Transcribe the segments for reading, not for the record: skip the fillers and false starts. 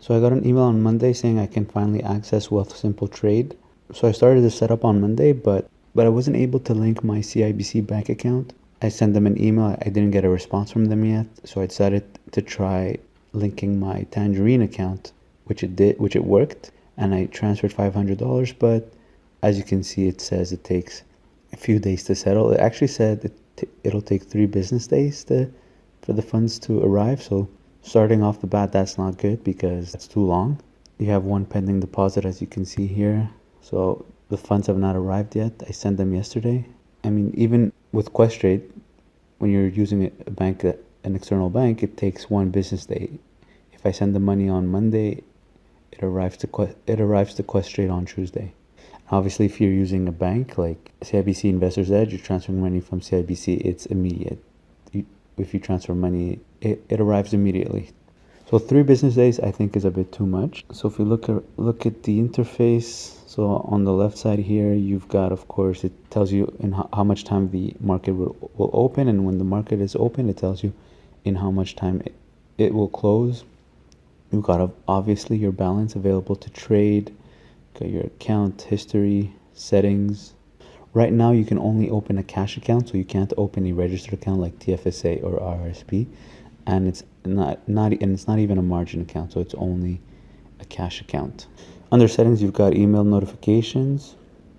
So I got an email on Monday saying I can finally access Wealthsimple Trade. So I started to set up on Monday, but I wasn't able to link my CIBC bank account. I sent them an email. I didn't get a response from them yet, so I decided to try linking my Tangerine account, which it worked, and I transferred $500. But as you can see, it says it takes a few days to settle. It actually said it'll take 3 business days for the funds to arrive. So starting off the bat, that's not good because that's too long. You have one pending deposit, as you can see here. So the funds have not arrived yet. I sent them yesterday. I mean, even with Questrade, when you're using a bank, an external bank, it takes 1 business day. If I send the money on Monday, it arrives to Questrade on Tuesday. Obviously, if you're using a bank like CIBC Investors Edge, you're transferring money from CIBC, it's immediate. If you transfer money, it arrives immediately. So 3 business days I think is a bit too much. So if you look at the interface, so on the left side here, you've got, of course, it tells you in how much time the market will open, and when the market is open, it tells you in how much time it will close. You've got obviously your balance available to trade, got your account history, settings. Right now you can only open a cash account, so you can't open a registered account like TFSA or RRSP, and it's not even a margin account, so it's only a cash account. Under settings, you've got email notifications.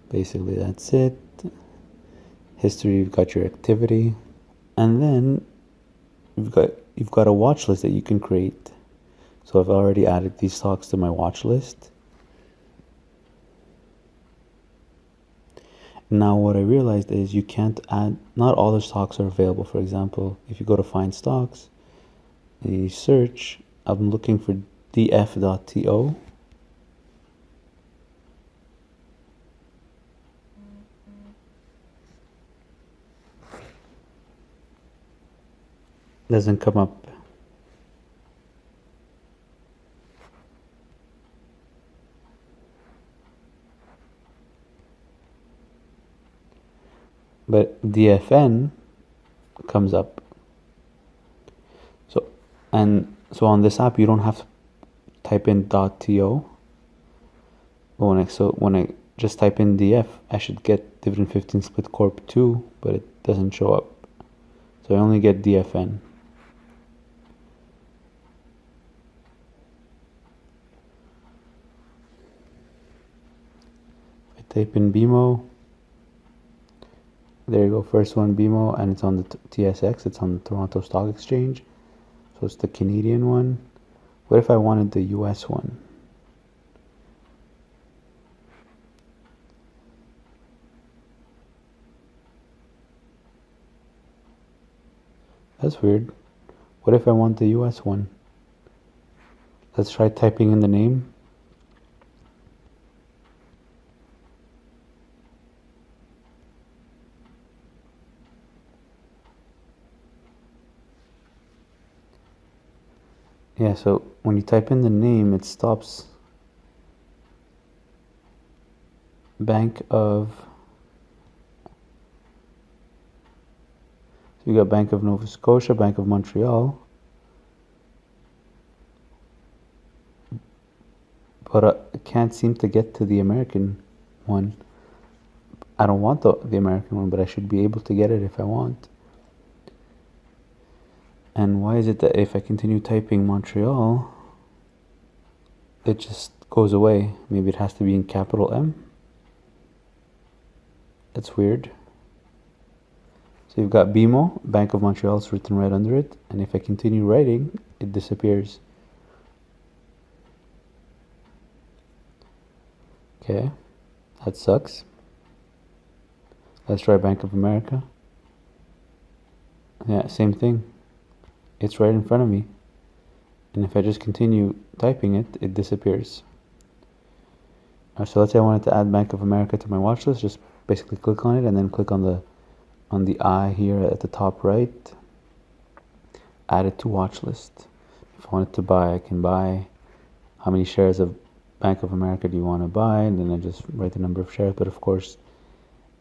Basically, that's it. History, you've got your activity, and then you've got a watch list that you can create. So I've already added these stocks to my watch list. Now what I realized is you can't add, not all the stocks are available. For example, if you go to find stocks and you search, I'm looking for df.to. Doesn't come up. But DFN comes up. So on this app you don't have to type in .to. But when I just type in DF, I should get Dividend 15 Split Corp 2, but it doesn't show up. So I only get DFN. If I type in BMO, there you go, first one, BMO, and it's on the TSX, it's on the Toronto Stock Exchange. So it's the Canadian one. What if I wanted the US one? That's weird. What if I want the US one? Let's try typing in the name. Yeah, so when you type in the name, it stops. Bank of, so you got Bank of Nova Scotia, Bank of Montreal, but I can't seem to get to the American one. I don't want the American one, but I should be able to get it if I want. And why is it that if I continue typing Montreal, it just goes away? Maybe it has to be in capital M. That's weird. So you've got BMO, Bank of Montreal, is written right under it, and if I continue writing, it disappears. Okay, that sucks. Let's try Bank of America. Yeah, same thing. It's right in front of me. And if I just continue typing it, it disappears. So let's say I wanted to add Bank of America to my watch list. Just basically click on it and then click on the eye here at the top right. Add it to watch list. If I wanted to buy, I can buy. How many shares of Bank of America do you want to buy? And then I just write the number of shares. But of course,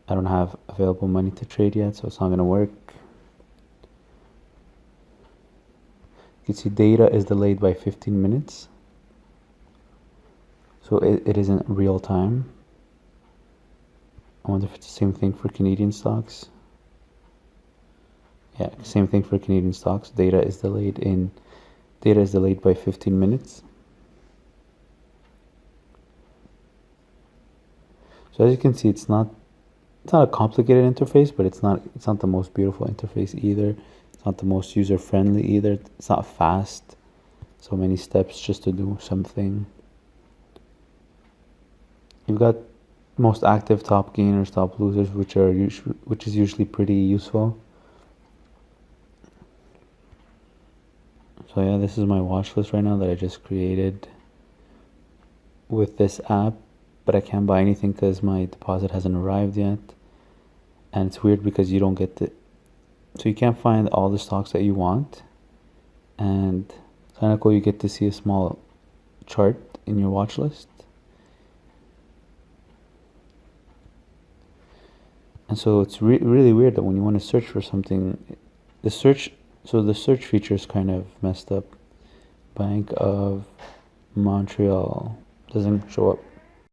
I don't have available money to trade yet, so it's not going to work. You can see data is delayed by 15 minutes. So it isn't real time. I wonder if it's the same thing for Canadian stocks. Yeah, same thing for Canadian stocks. Data is delayed by 15 minutes. So as you can see, it's not a complicated interface, but it's not the most beautiful interface either. It's not the most user friendly either. It's not fast. So many steps just to do something. You've got most active, top gainers, top losers, which is usually pretty useful. So yeah, this is my watch list right now that I just created with this app, but I can't buy anything because my deposit hasn't arrived yet. And it's weird because you don't get so you can't find all the stocks that you want. And it's kind of cool, you get to see a small chart in your watch list. And so it's really weird that when you want to search for something, the search feature is kind of messed up. Bank of Montreal doesn't show up.